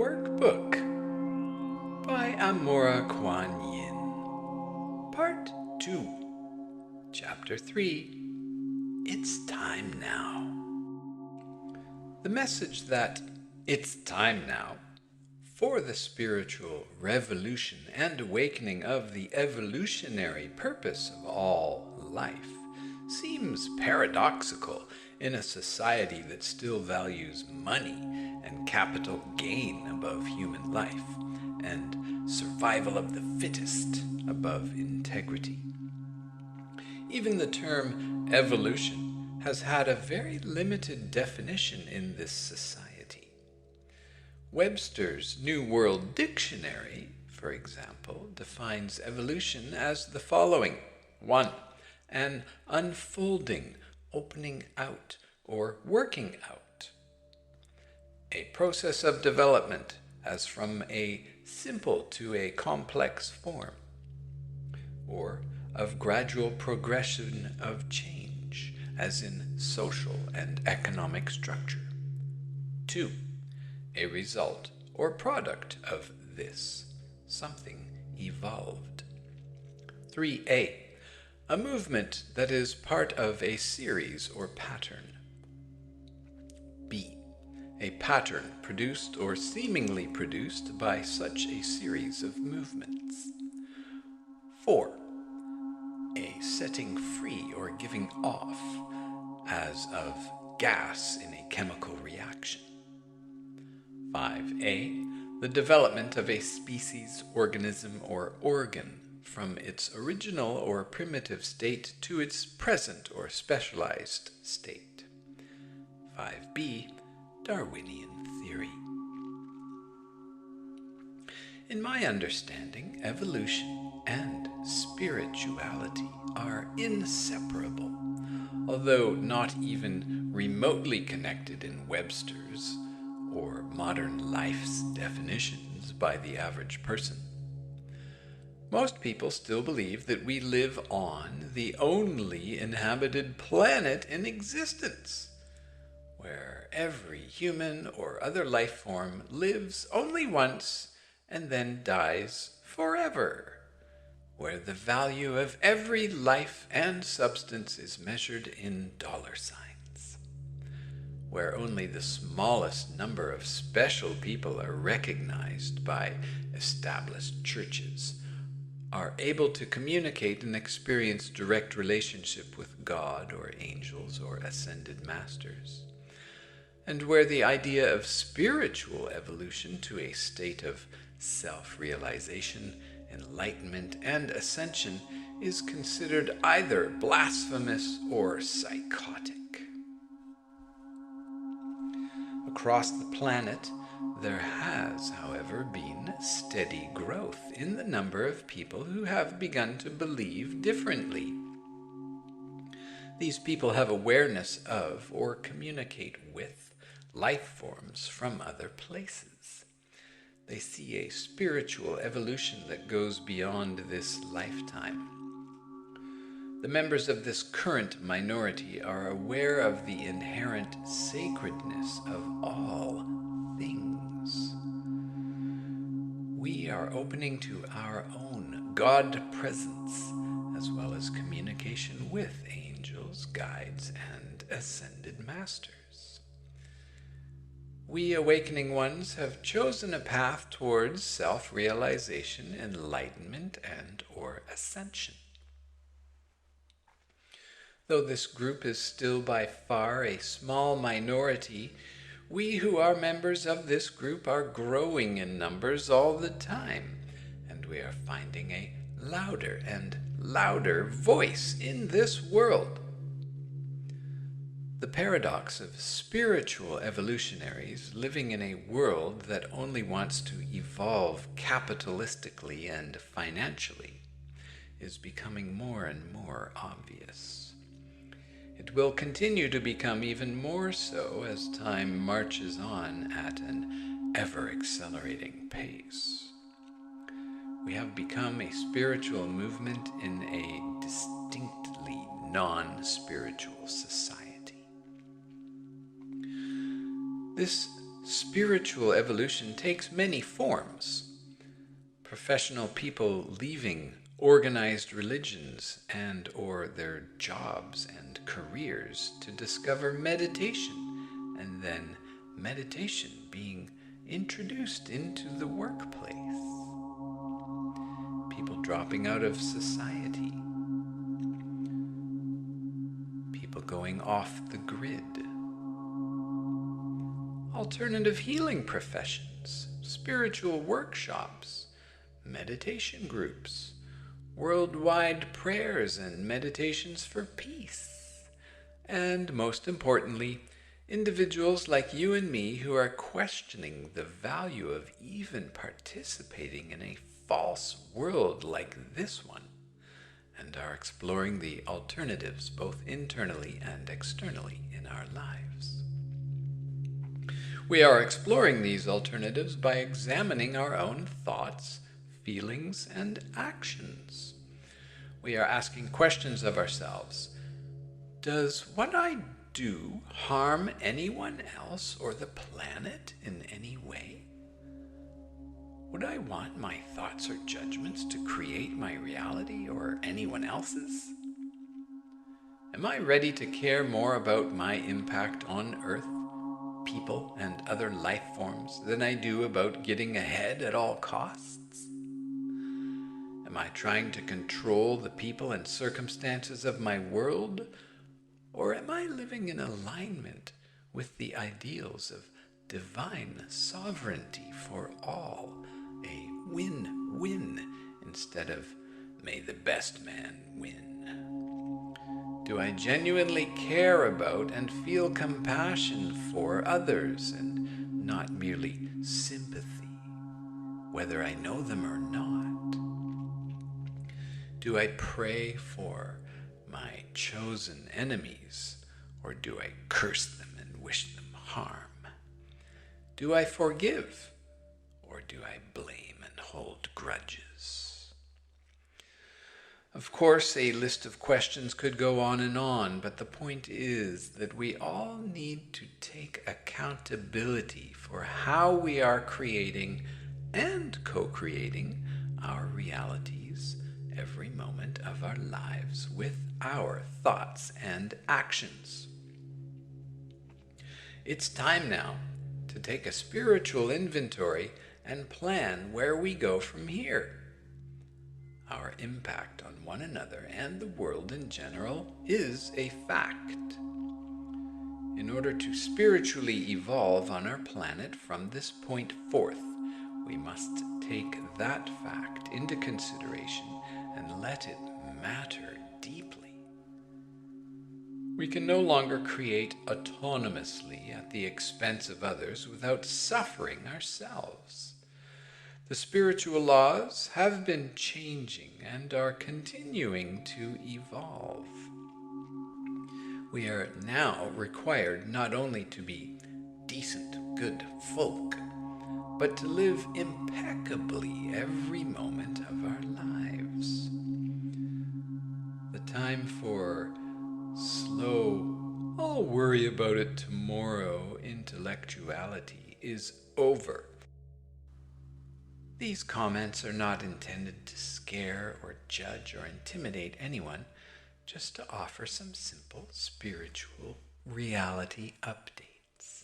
Workbook by Amora Kuan Yin. Part 2, Chapter 3, It's Time Now. The message that it's time now for the spiritual revolution and awakening of the evolutionary purpose of all life seems paradoxical in a society that still values money and capital gain above human life, and survival of the fittest above integrity. Even the term evolution has had a very limited definition in this society. Webster's New World Dictionary, for example, defines evolution as the following. 1. An unfolding, opening out, or working out. A process of development, as from a simple to a complex form, or of gradual progression of change, as in social and economic structure. 2. A result or product of this, something evolved. 3a. A movement that is part of a series or pattern. B. A pattern produced or seemingly produced by such a series of movements. 4. A setting free or giving off, as of gas in a chemical reaction. 5a. The development of a species, organism, or organ from its original or primitive state to its present or specialized state. 5b. Darwinian theory. In my understanding, evolution and spirituality are inseparable, although not even remotely connected in Webster's or modern life's definitions by the average person. Most people still believe that we live on the only inhabited planet in existence, where every human or other life form lives only once and then dies forever, where the value of every life and substance is measured in dollar signs, where only the smallest number of special people are recognized by established churches, are able to communicate and experience direct relationship with God or angels or ascended masters, and where the idea of spiritual evolution to a state of self-realization, enlightenment, and ascension is considered either blasphemous or psychotic. Across the planet, there has, however, been steady growth in the number of people who have begun to believe differently. These people have awareness of or communicate with life forms from other places. They see a spiritual evolution that goes beyond this lifetime. The members of this current minority are aware of the inherent sacredness of all things. We are opening to our own God presence, as well as communication with angels, guides, and ascended masters. We awakening ones have chosen a path towards self-realization, enlightenment, and/or ascension. Though this group is still by far a small minority, we who are members of this group are growing in numbers all the time, and we are finding a louder and louder voice in this world. The paradox of spiritual evolutionaries living in a world that only wants to evolve capitalistically and financially is becoming more and more obvious. It will continue to become even more so as time marches on at an ever-accelerating pace. We have become a spiritual movement in a distinctly non-spiritual society. This Spiritual evolution takes many forms. Professional people leaving organized religions and or their jobs and careers to discover meditation, and then meditation being introduced into the workplace. People dropping out of society. People going off the grid. Alternative healing professions, spiritual workshops, meditation groups, worldwide prayers and meditations for peace, and most importantly, individuals like you and me who are questioning the value of even participating in a false world like this one, and are exploring the alternatives both internally and externally in our lives. We are exploring these alternatives by examining our own thoughts, feelings, and actions. We are asking questions of ourselves. Does what I do harm anyone else or the planet in any way? Would I want my thoughts or judgments to create my reality or anyone else's? Am I ready to care more about my impact on Earth, people, and other life forms than I do about getting ahead at all costs? Am I trying to control the people and circumstances of my world, or am I living in alignment with the ideals of divine sovereignty for all, a win-win instead of may the best man win? Do I genuinely care about and feel compassion for others and not merely sympathy, whether I know them or not? Do I pray for my chosen enemies, or do I curse them and wish them harm? Do I forgive, or do I blame and hold grudges? Of course, a list of questions could go on, but the point is that we all need to take accountability for how we are creating and co-creating our realities every moment of our lives with our thoughts and actions. It's time now to take a spiritual inventory and plan where we go from here. Our impact on one another and the world in general is a fact. In order to spiritually evolve on our planet from this point forth, we must take that fact into consideration and let it matter deeply. We can no longer create autonomously at the expense of others without suffering ourselves. The spiritual laws have been changing and are continuing to evolve. We are now required not only to be decent, good folk, but to live impeccably every moment of our lives. The time for slow, I'll worry about it tomorrow intellectuality is over. These comments are not intended to scare or judge or intimidate anyone, just to offer some simple spiritual reality updates.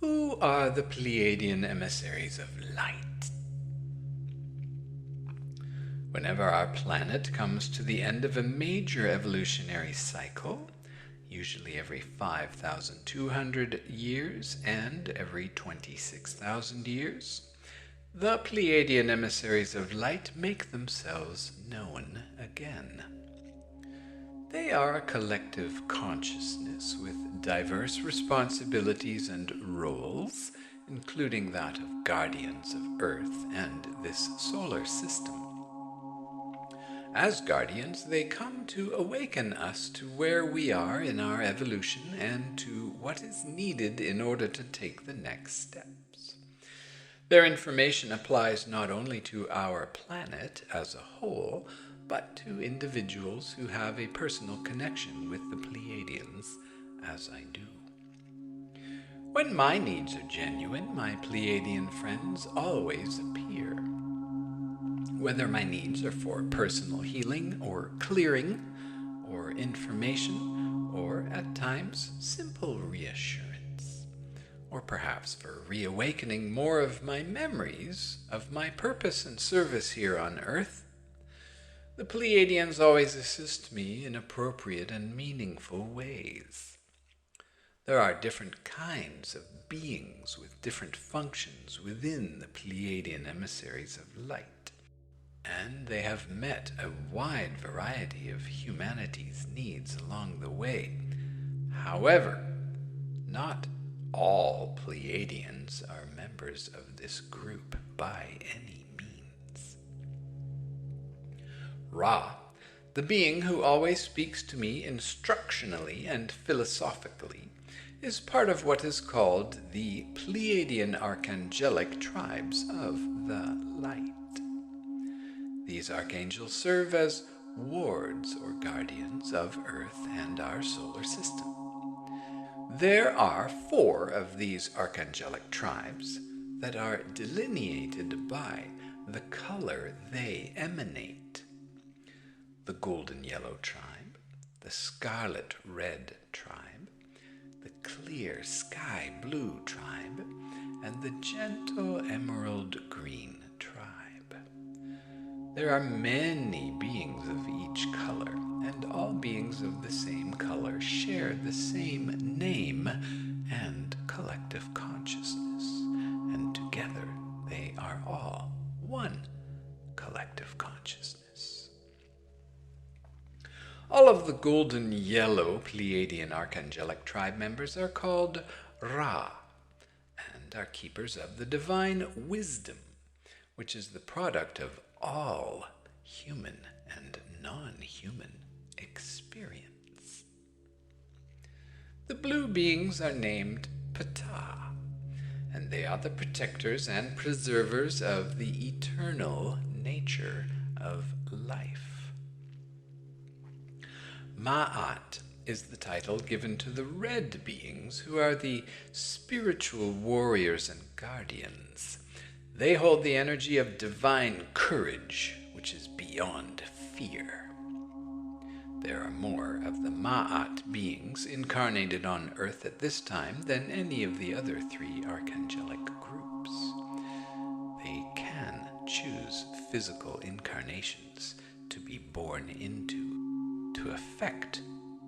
Who are the Pleiadian emissaries of light? Whenever our planet comes to the end of a major evolutionary cycle, usually every 5,200 years and every 26,000 years, the Pleiadian emissaries of light make themselves known again. They are a collective consciousness with diverse responsibilities and roles, including that of guardians of Earth and this solar system. As guardians, they come to awaken us to where we are in our evolution and to what is needed in order to take the next steps. Their information applies not only to our planet as a whole, but to individuals who have a personal connection with the Pleiadians, as I do. When my needs are genuine, my Pleiadian friends always appear. Whether my needs are for personal healing or clearing, or information, or at times simple reassurance, or perhaps for reawakening more of my memories of my purpose and service here on Earth, the Pleiadians always assist me in appropriate and meaningful ways. There are different kinds of beings with different functions within the Pleiadian emissaries of light, and they have met a wide variety of humanity's needs along the way. However, not all Pleiadians are members of this group by any means. Ra, the being who always speaks to me instructionally and philosophically, is part of what is called the Pleiadian archangelic tribes of the light. These archangels serve as wards or guardians of Earth and our solar system. There are 4 of these archangelic tribes that are delineated by the color they emanate: the golden yellow tribe, the scarlet red tribe, the clear sky blue tribe, and the gentle emerald green tribe. There are many beings of each color, and all beings of the same color share the same name and collective consciousness, and together they are all one collective consciousness. All of the golden yellow Pleiadian archangelic tribe members are called Ra, and are keepers of the divine wisdom, which is the product of all human and non-human experience. The blue beings are named Ptah, and they are the protectors and preservers of the eternal nature of life. Ma'at is the title given to the red beings, who are the spiritual warriors and guardians. They hold the energy of divine courage, which is beyond fear. There are more of the Ma'at beings incarnated on Earth at this time than any of the other 3 archangelic groups. They can choose physical incarnations to be born into, to affect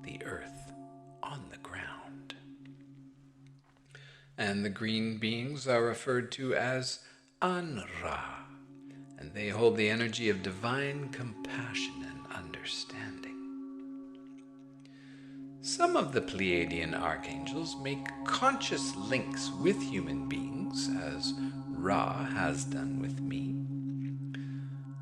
the Earth on the ground. And the green beings are referred to as An-Ra, and they hold the energy of divine compassion and understanding. Some of the Pleiadian archangels make conscious links with human beings, as Ra has done with me.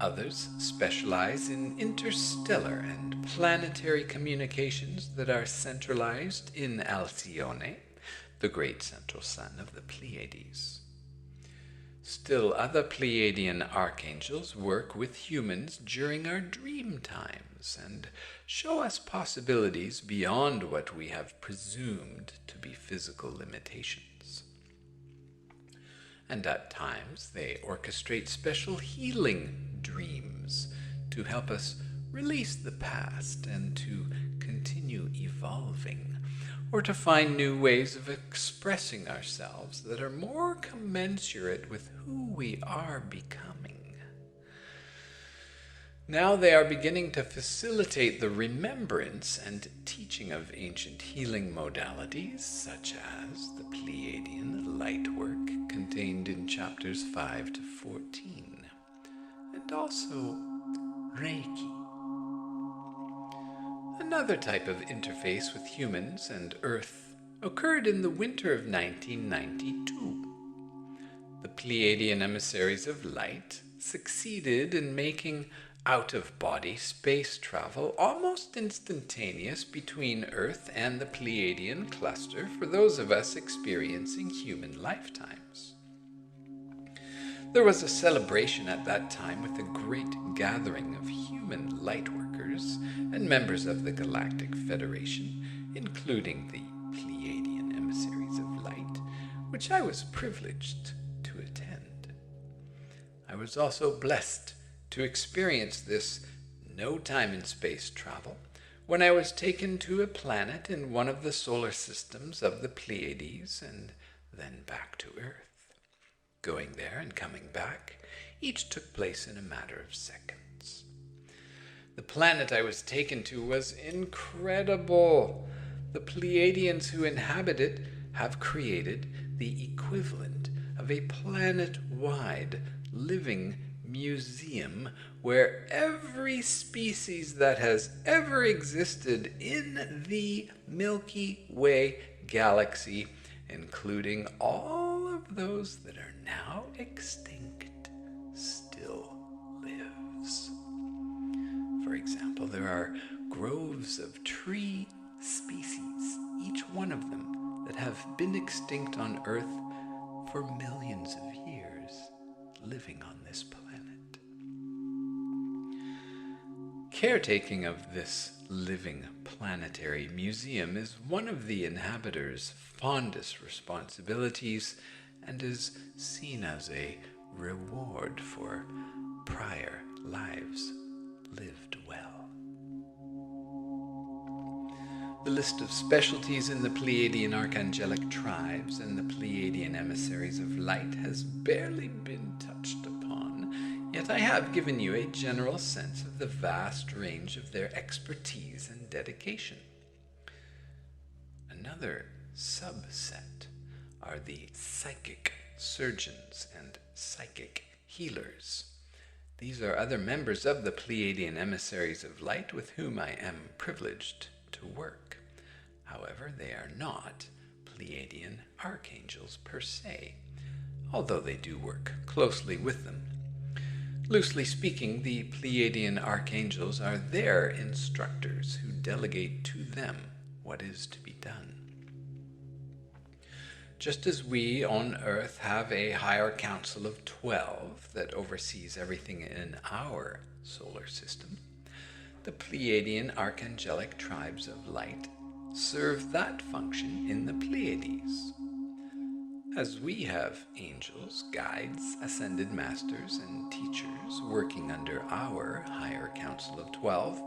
Others specialize in interstellar and planetary communications that are centralized in Alcyone, the great central sun of the Pleiades. Still other Pleiadian archangels work with humans during our dream times and show us possibilities beyond what we have presumed to be physical limitations. And at times they orchestrate special healing dreams to help us release the past and to continue evolving, or to find new ways of expressing ourselves that are more commensurate with who we are becoming. Now they are beginning to facilitate the remembrance and teaching of ancient healing modalities, such as the Pleiadian light work contained in chapters 5 to 14, and also Reiki. Another type of interface with humans and Earth occurred in the winter of 1992. The Pleiadian emissaries of light succeeded in making out-of-body space travel almost instantaneous between Earth and the Pleiadian cluster for those of us experiencing human lifetimes. There was a celebration at that time with a great gathering of human lightworkers and members of the Galactic Federation, including the Pleiadian emissaries of light, which I was privileged to attend. I was also blessed to experience this no time and space travel when I was taken to a planet in one of the solar systems of the Pleiades and then back to Earth. Going there and coming back, each took place in a matter of seconds. The planet I was taken to was incredible. The Pleiadians who inhabit it have created the equivalent of a planet-wide living museum where every species that has ever existed in the Milky Way galaxy, including all of those that are now extinct, still lives. For example, there are groves of tree species, each one of them that have been extinct on Earth for millions of years, living on this planet. Caretaking of this living planetary museum is one of the inhabitants' fondest responsibilities and is seen as a reward for prior lives lived well. The list of specialties in the Pleiadian archangelic tribes and the Pleiadian emissaries of light has barely been touched upon, yet I have given you a general sense of the vast range of their expertise and dedication. Another subset are the psychic surgeons and psychic healers. These are other members of the Pleiadian emissaries of light with whom I am privileged to work. However, they are not Pleiadian archangels per se, although they do work closely with them. Loosely speaking, the Pleiadian archangels are their instructors who delegate to them what is to be done. Just as we on Earth have a higher council of 12 that oversees everything in our solar system, the Pleiadian archangelic tribes of light serve that function in the Pleiades. As we have angels, guides, ascended masters, and teachers working under our higher council of 12,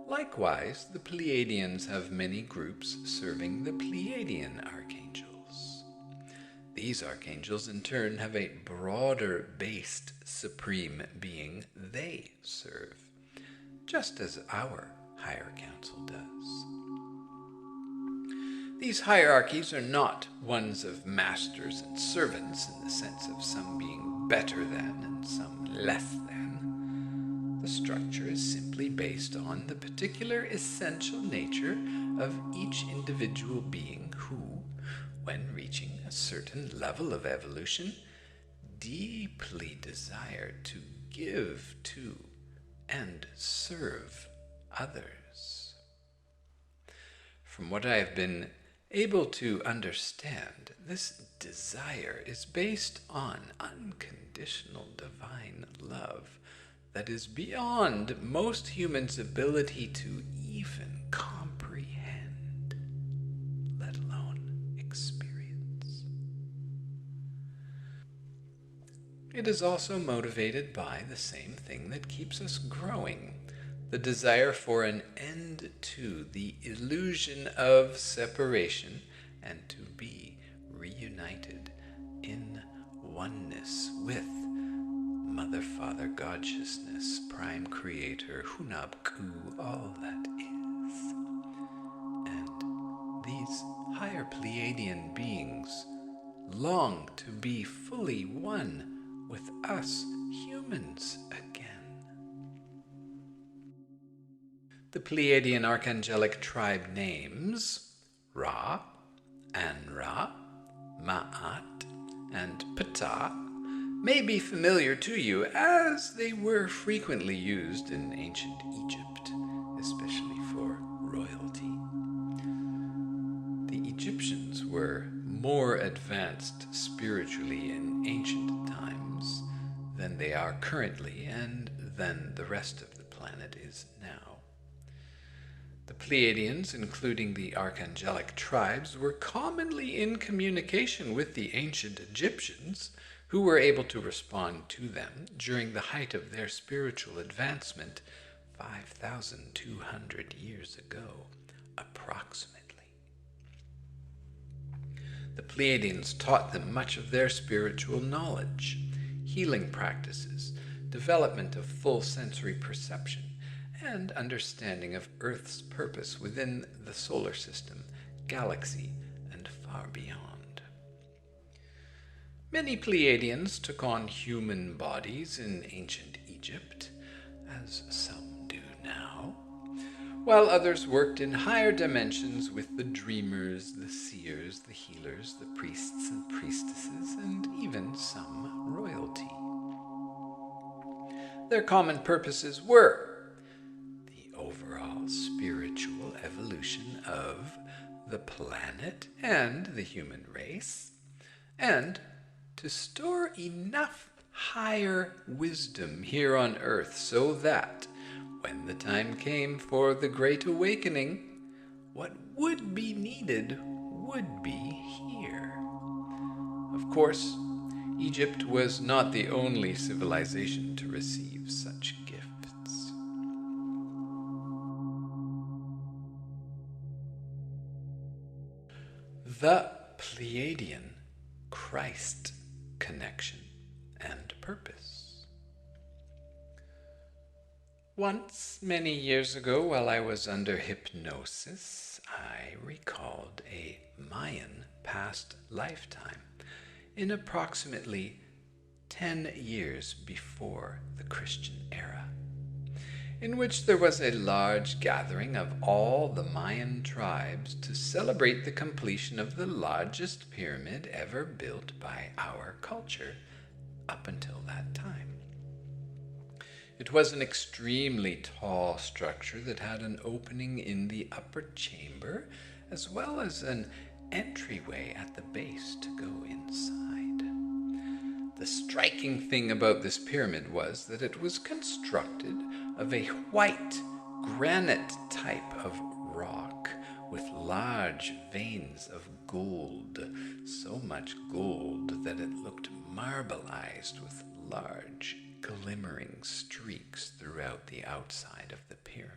likewise the Pleiadians have many groups serving the Pleiadian archangels. These archangels in turn have a broader-based supreme being they serve, just as our higher council does. These hierarchies are not ones of masters and servants in the sense of some being better than and some less than. The structure is simply based on the particular essential nature of each individual being who, when reaching a certain level of evolution, deeply desire to give to and serve others. From what I have been able to understand, this desire is based on unconditional divine love that is beyond most humans' ability to even comprehend, let alone experience. It is also motivated by the same thing that keeps us growing, the desire for an end to the illusion of separation and to be reunited in oneness with Mother, Father, Godlessness, Prime Creator, Hunabku, all that is. And these higher Pleiadian beings long to be fully one with us humans again. The Pleiadian archangelic tribe names Ra, Anra, Ma'at, and Ptah may be familiar to you as they were frequently used in ancient Egypt, especially for royalty. The Egyptians were more advanced spiritually in ancient times than they are currently and than the rest of the planet is now. The Pleiadians, including the archangelic tribes, were commonly in communication with the ancient Egyptians, who were able to respond to them during the height of their spiritual advancement 5,200 years ago, approximately. The Pleiadians taught them much of their spiritual knowledge, healing practices, development of full sensory perception, and understanding of Earth's purpose within the solar system, galaxy, and far beyond. Many Pleiadians took on human bodies in ancient Egypt, as some do now, while others worked in higher dimensions with the dreamers, the seers, the healers, the priests and priestesses, and even some royalty. Their common purposes were the overall spiritual evolution of the planet and the human race, and to store enough higher wisdom here on Earth so that, when the time came for the Great Awakening, what would be needed would be here. Of course, Egypt was not the only civilization to receive such gifts. The Pleiadian Christ connection and purpose. Once, many years ago, while I was under hypnosis, I recalled a Mayan past lifetime in approximately 10 years before the Christian era, in which there was a large gathering of all the Mayan tribes to celebrate the completion of the largest pyramid ever built by our culture up until that time. It was an extremely tall structure that had an opening in the upper chamber, as well as an entryway at the base to go inside. The striking thing about this pyramid was that it was constructed of a white granite type of rock with large veins of gold, so much gold that it looked marbleized with large glimmering streaks throughout the outside of the pyramid.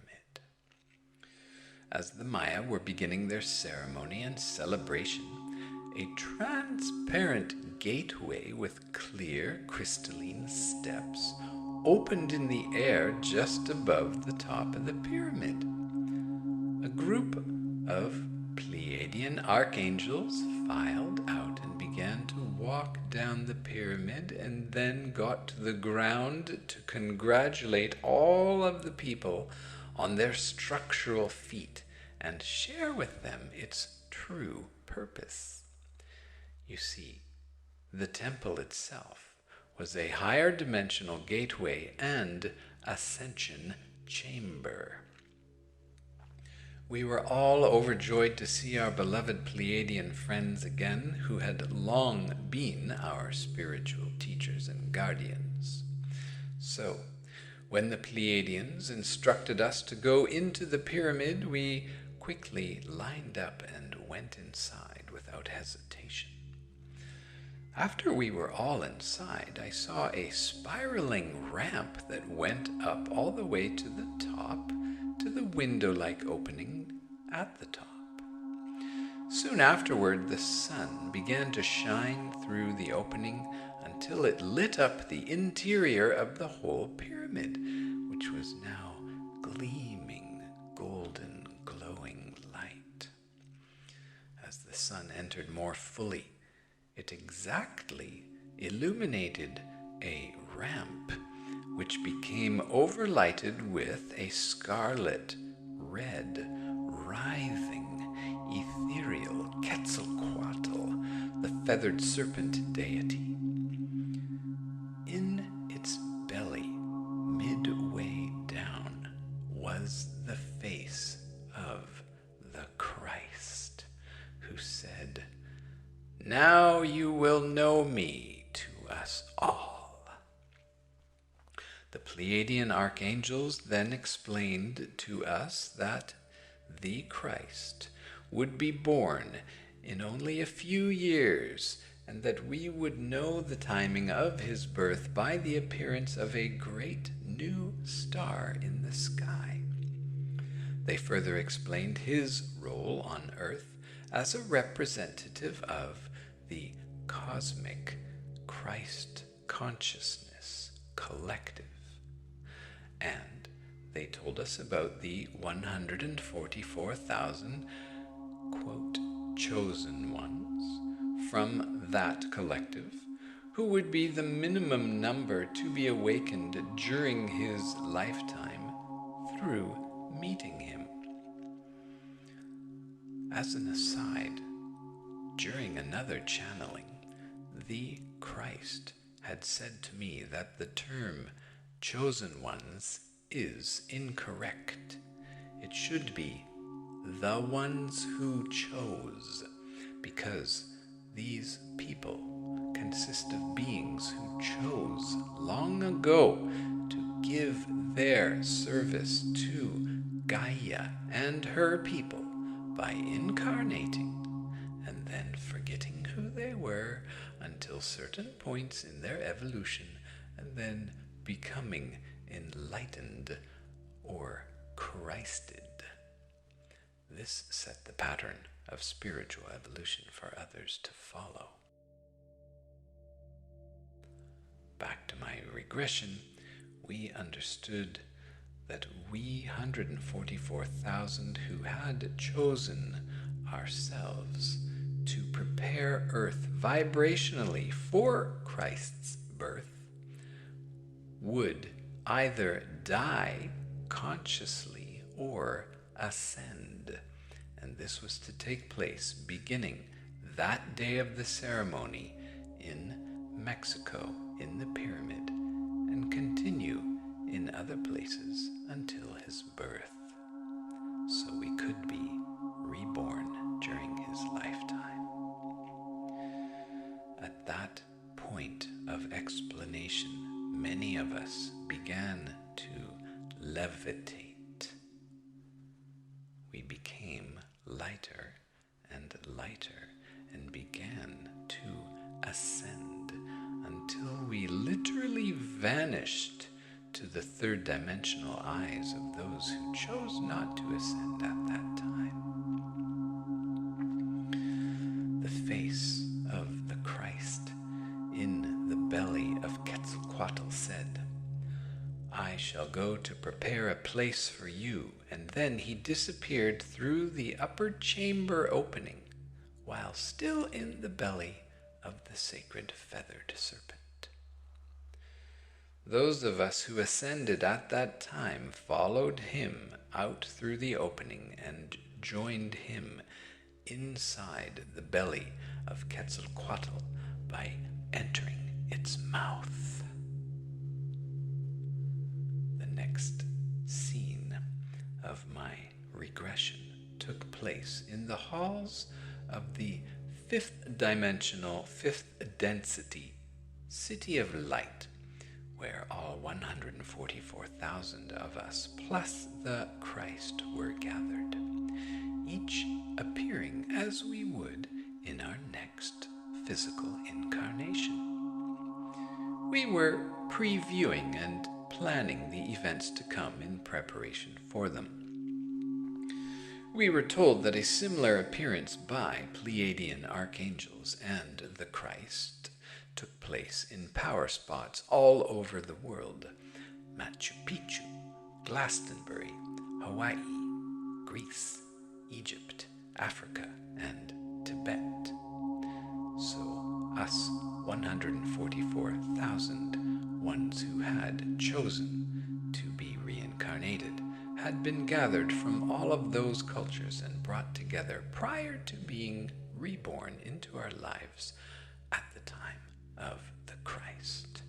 As the Maya were beginning their ceremony and celebration, a transparent gateway with clear crystalline steps opened in the air just above the top of the pyramid. A group of Pleiadian archangels filed out and began to walk down the pyramid, and then got to the ground to congratulate all of the people on their structural feat and share with them its true purpose. You see, the temple itself was a higher dimensional gateway and ascension chamber. We were all overjoyed to see our beloved Pleiadian friends again, who had long been our spiritual teachers and guardians. So, when the Pleiadians instructed us to go into the pyramid, we quickly lined up and went inside without hesitation. After we were all inside, I saw a spiraling ramp that went up all the way to the top, to the window-like opening at the top. Soon afterward, the sun began to shine through the opening until it lit up the interior of the whole pyramid, which was now gleaming, golden, glowing light. As the sun entered more fully, it exactly illuminated a ramp which became overlighted with a scarlet, red, writhing, ethereal Quetzalcoatl, the feathered serpent deity. In its belly, midway down, was the face of the Christ, who said, "Now you will know me to us all." The Pleiadian archangels then explained to us that the Christ would be born in only a few years, and that we would know the timing of his birth by the appearance of a great new star in the sky. They further explained his role on Earth as a representative of the cosmic Christ consciousness collective. And they told us about the 144,000, quote, chosen ones from that collective, who would be the minimum number to be awakened during his lifetime through meeting him. As an aside, during another channeling, the Christ had said to me that the term chosen ones is incorrect. It should be the ones who chose, because these people consist of beings who chose long ago to give their service to Gaia and her people by incarnating and then forgetting who they were until certain points in their evolution, and then becoming enlightened or Christed. This set the pattern of spiritual evolution for others to follow. Back to my regression, we understood that we 144,000 who had chosen ourselves to prepare Earth vibrationally for Christ's birth would either die consciously or ascend. And this was to take place beginning that day of the ceremony in Mexico, in the pyramid, and continue in other places until his birth, so we could be reborn during his lifetime. At that point of explanation, many of us began to levitate. We became lighter and lighter and began to ascend until we literally vanished to the third dimensional eyes of those who chose not to ascend at that time. The face of the Christ in the belly of Quetzalcoatl said, "I shall go to prepare a place for you," and then he disappeared through the upper chamber opening while still in the belly of the sacred feathered serpent. Those of us who ascended at that time followed him out through the opening and joined him inside the belly of Quetzalcoatl by entering its mouth. The next scene of my regression took place in the halls of the fifth dimensional, fifth density City of Light, where all 144,000 of us plus the Christ were gathered, each appearing as we would in our next physical incarnation. We were previewing and planning the events to come in preparation for them. We were told that a similar appearance by Pleiadian archangels and the Christ took place in power spots all over the world: Machu Picchu, Glastonbury, Hawaii, Greece, Egypt, Africa, and Tibet. So us 144,000 ones who had chosen to be reincarnated had been gathered from all of those cultures and brought together prior to being reborn into our lives at the time of the Christ.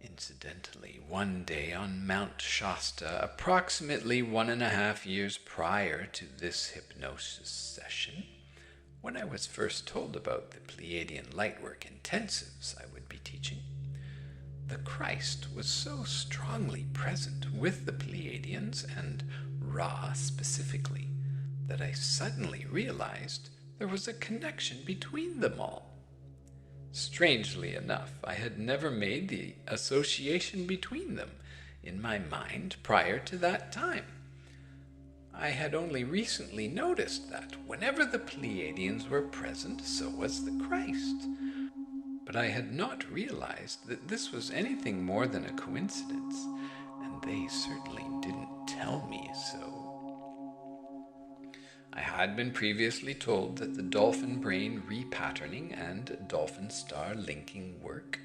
Incidentally, one day on Mount Shasta, approximately 1.5 years prior to this hypnosis session, when I was first told about the Pleiadian Lightwork intensives I would be teaching, the Christ was so strongly present with the Pleiadians, and Ra specifically, that I suddenly realized there was a connection between them all. Strangely enough, I had never made the association between them in my mind prior to that time. I had only recently noticed that whenever the Pleiadians were present, so was the Christ. But I had not realized that this was anything more than a coincidence, and they certainly didn't tell me so. I had been previously told that the dolphin brain repatterning and dolphin star linking work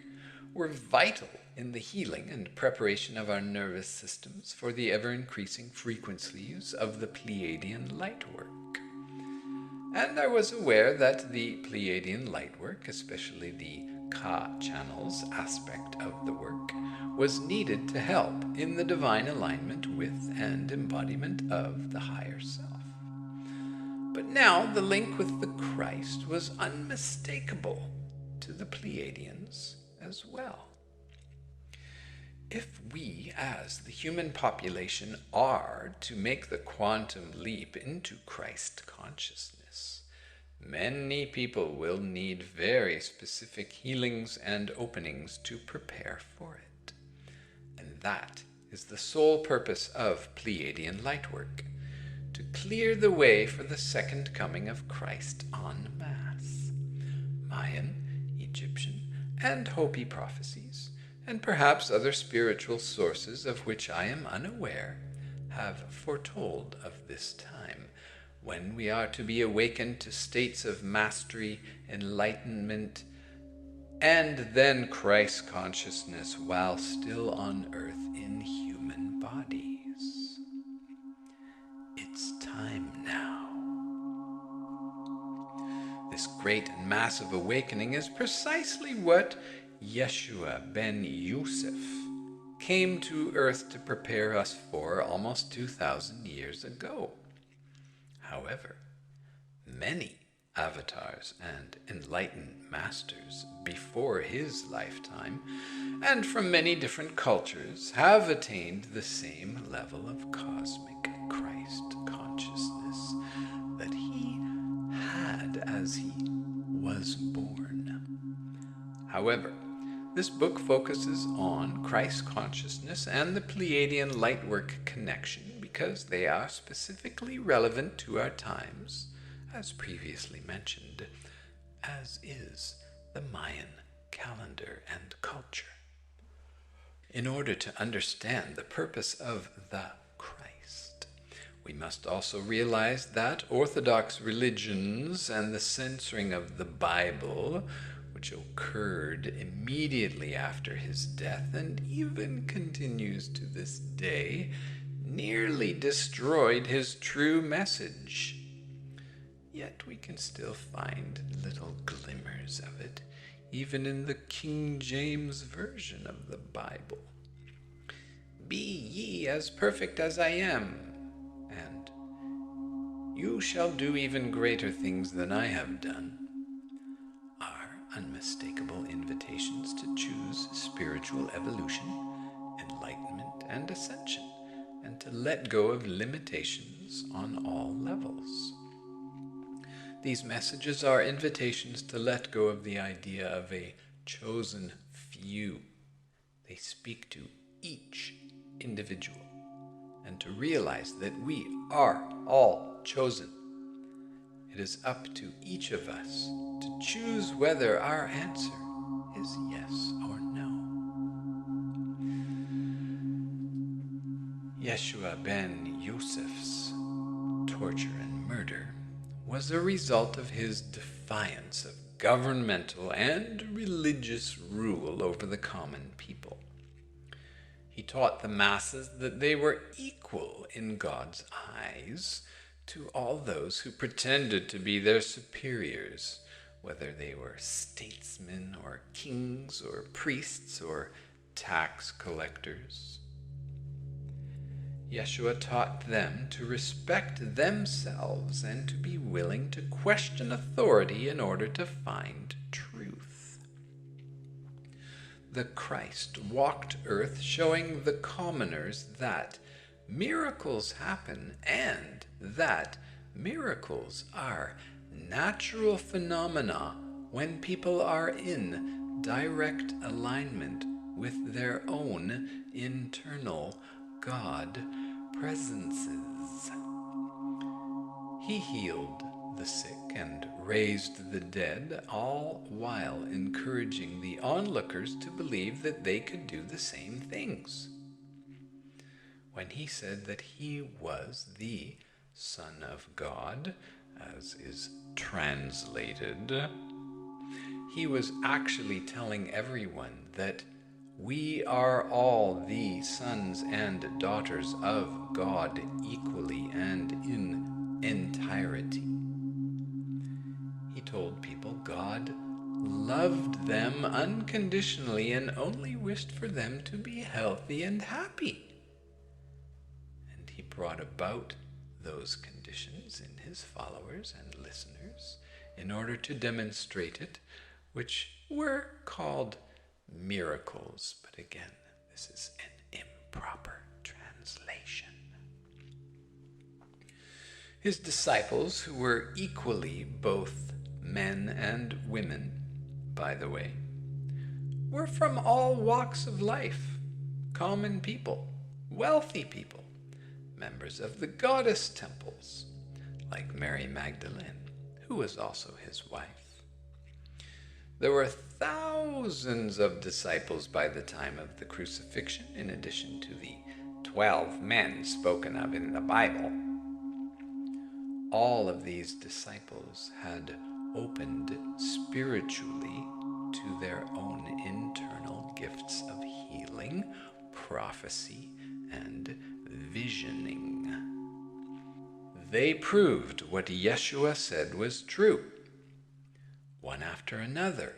were vital in the healing and preparation of our nervous systems for the ever-increasing frequencies of the Pleiadian light work. And I was aware that the Pleiadian light work, especially the Ka channels aspect of the work, was needed to help in the divine alignment with and embodiment of the higher self. But now the link with the Christ was unmistakable to the Pleiadians as well. If we, as the human population, are to make the quantum leap into Christ consciousness, many people will need very specific healings and openings to prepare for it. And that is the sole purpose of Pleiadian lightwork, to clear the way for the second coming of Christ en masse. Mayan, Egyptian, and Hopi prophecies, and perhaps other spiritual sources of which I am unaware, have foretold of this time, when we are to be awakened to states of mastery, enlightenment, and then Christ consciousness while still on earth in human bodies. It's time now. This great and massive awakening is precisely what Yeshua ben Yusuf came to earth to prepare us for almost 2,000 years ago. However, many avatars and enlightened masters before his lifetime, and from many different cultures, have attained the same level of cosmic Christ consciousness that he had as he was born. However, this book focuses on Christ consciousness and the Pleiadian lightwork connection because they are specifically relevant to our times, as previously mentioned, as is the Mayan calendar and culture. In order to understand the purpose of the Christ, we must also realize that Orthodox religions and the censoring of the Bible, which occurred immediately after his death and even continues to this day, nearly destroyed his true message. Yet we can still find little glimmers of it, even in the King James Version of the Bible. Be ye as perfect as I am, and you shall do even greater things than I have done, are unmistakable invitations to choose spiritual evolution, enlightenment, and ascension, and to let go of limitations on all levels. These messages are invitations to let go of the idea of a chosen few. They speak to each individual, and to realize that we are all chosen. It is up to each of us to choose whether our answer is yes or no. Yeshua ben Yusuf's torture and murder was a result of his defiance of governmental and religious rule over the common people. He taught the masses that they were equal in God's eyes to all those who pretended to be their superiors, whether they were statesmen or kings or priests or tax collectors. Yeshua taught them to respect themselves and to be willing to question authority in order to find truth. the Christ walked earth, showing the commoners that miracles happen and that miracles are natural phenomena when people are in direct alignment with their own internal God presences. He healed the sick and raised the dead, all while encouraging the onlookers to believe that they could do the same things. When he said that he was the Son of God, as is translated, he was actually telling everyone that we are all the sons and daughters of God equally and in entirety. He told people God loved them unconditionally and only wished for them to be healthy and happy. And he brought about those conditions in his followers and listeners in order to demonstrate it, which were called miracles. But again, this is an improper translation. His disciples, who were equally both men and women, by the way, were from all walks of life, common people, wealthy people, members of the goddess temples, like Mary Magdalene, who was also his wife. There were thousands of disciples by the time of the crucifixion, in addition to the 12 men spoken of in the Bible. All of these disciples had opened spiritually to their own internal gifts of healing, prophecy, and visioning. They proved what Yeshua said was true. One after another,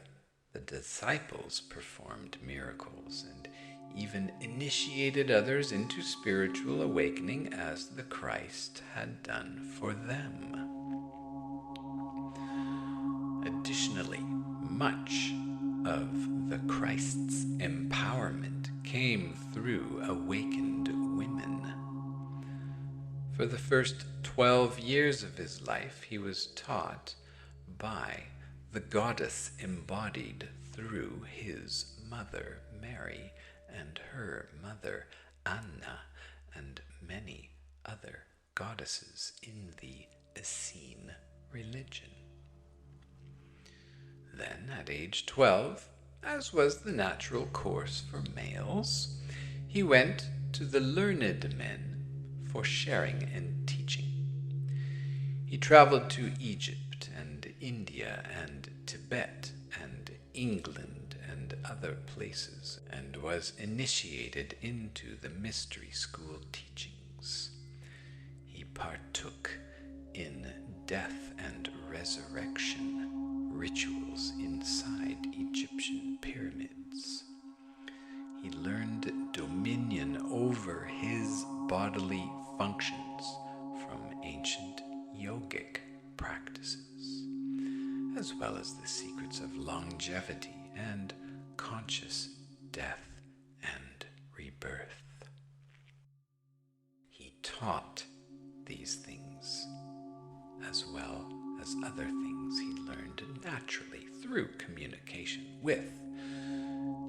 the disciples performed miracles and even initiated others into spiritual awakening as the Christ had done for them. Additionally, much of the Christ's empowerment came through awakened women. For the first 12 years of his life, he was taught by the goddess embodied through his mother Mary and her mother Anna and many other goddesses in the Essene religion. Then, at age 12, as was the natural course for males, he went to the learned men for sharing and teaching. He traveled to Egypt and India and Tibet and England and other places, and was initiated into the mystery school teachings. He partook in death and resurrection rituals inside Egyptian pyramids. He learned dominion over his bodily functions from ancient yogic practices, as well as the secrets of longevity and conscious death and rebirth. He taught these things as well as other things he learned naturally through communication with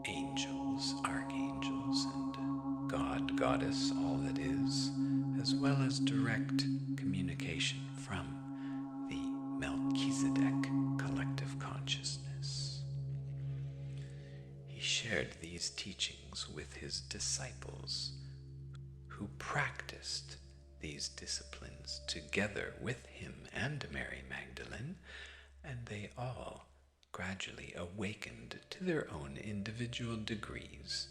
angels, archangels, and God, goddess, all that is, as well as direct communication from the Melchizedek collective consciousness. He shared these teachings with his disciples, who practiced these disciplines together with him and Mary Magdalene, and they all gradually awakened to their own individual degrees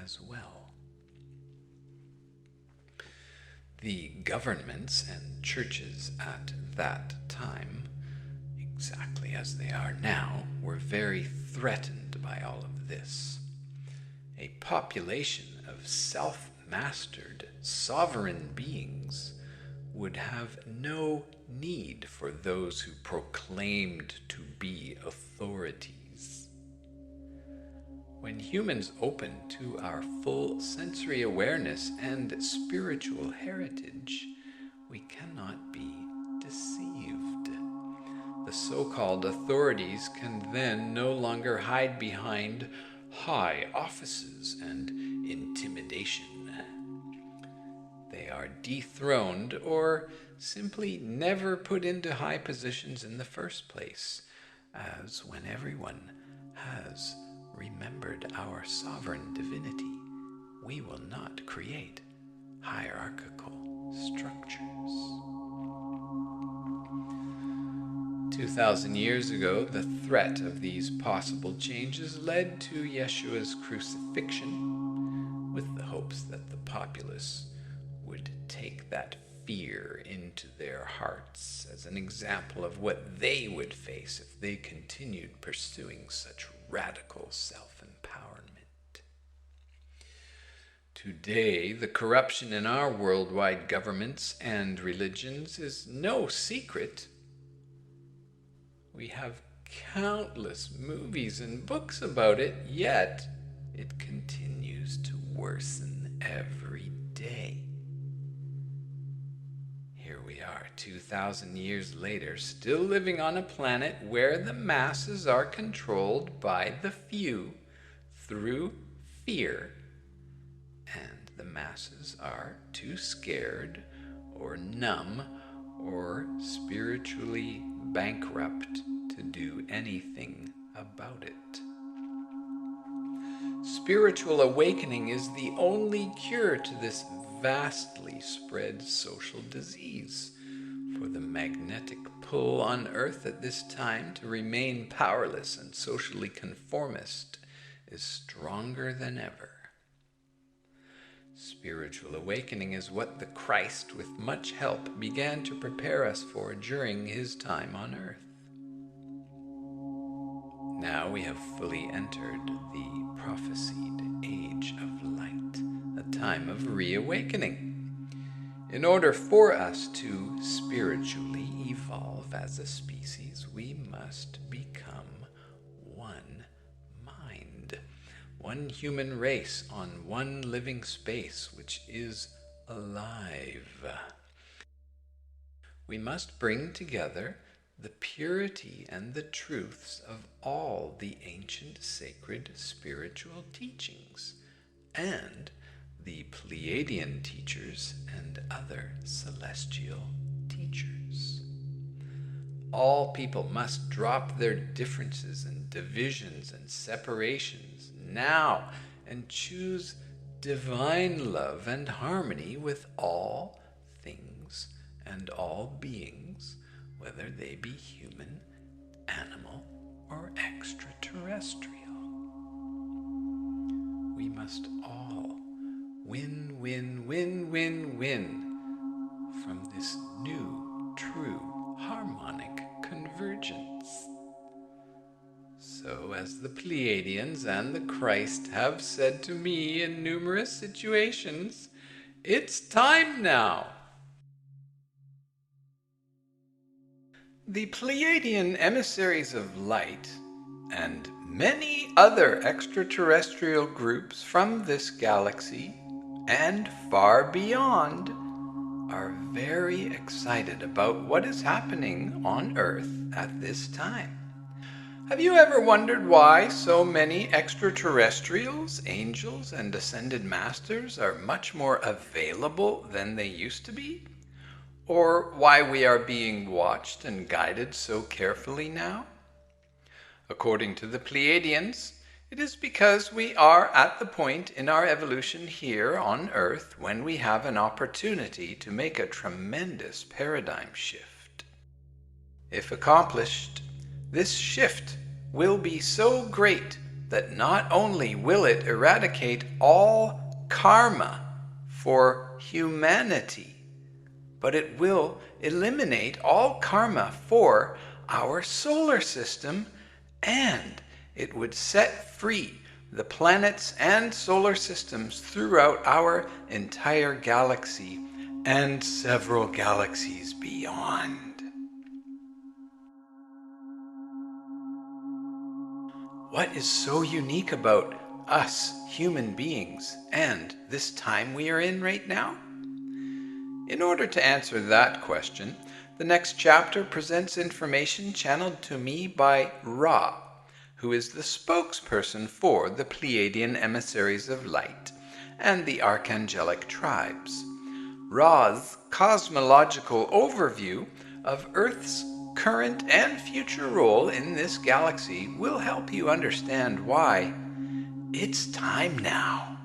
as well. The governments and churches at that time, exactly as they are now, were very threatened by all of this. A population of self-mastered, sovereign beings would have no need for those who proclaimed to be authorities. When humans open to our full sensory awareness and spiritual heritage, we cannot be deceived. The so-called authorities can then no longer hide behind high offices and intimidation. They are dethroned or simply never put into high positions in the first place, as when everyone has remembered our sovereign divinity, we will not create hierarchical structures. 2,000 years ago, the threat of these possible changes led to Yeshua's crucifixion, with the hopes that the populace would take that fear into their hearts as an example of what they would face if they continued pursuing such radical self-empowerment. Today, the corruption in our worldwide governments and religions is no secret. We have countless movies and books about it, yet it continues to worsen every day. Here we are, 2,000 years later, still living on a planet where the masses are controlled by the few through fear, and the masses are too scared or numb or spiritually bankrupt to do anything about it. Spiritual awakening is the only cure to this vastly spread social disease, for the magnetic pull on Earth at this time to remain powerless and socially conformist is stronger than ever. Spiritual awakening is what the Christ, with much help, began to prepare us for during his time on Earth. Now we have fully entered the prophesied age of light, a time of reawakening. In order for us to spiritually evolve as a species, we must become one mind, one human race on one living space which is alive. We must bring together the purity and the truths of all the ancient sacred spiritual teachings and the Pleiadian teachers and other celestial teachers. All people must drop their differences and divisions and separations now and choose divine love and harmony with all things and all beings, whether they be human, animal, or extraterrestrial. We must all win, win, win, win, win from this new, true, harmonic convergence. So, as the Pleiadians and the Christ have said to me in numerous situations, it's time now. The Pleiadian emissaries of light and many other extraterrestrial groups from this galaxy and far beyond are very excited about what is happening on Earth at this time. Have you ever wondered why so many extraterrestrials, angels, and ascended masters are much more available than they used to be? Or why we are being watched and guided so carefully now? According to the Pleiadians, it is because we are at the point in our evolution here on Earth when we have an opportunity to make a tremendous paradigm shift. If accomplished, this shift will be so great that not only will it eradicate all karma for humanity, but it will eliminate all karma for our solar system, and it would set free the planets and solar systems throughout our entire galaxy and several galaxies beyond. What is so unique about us human beings and this time we are in right now? In order to answer that question, the next chapter presents information channeled to me by Ra, who is the spokesperson for the Pleiadian emissaries of light and the archangelic tribes. Ra's cosmological overview of Earth's current and future role in this galaxy will help you understand why it's time now.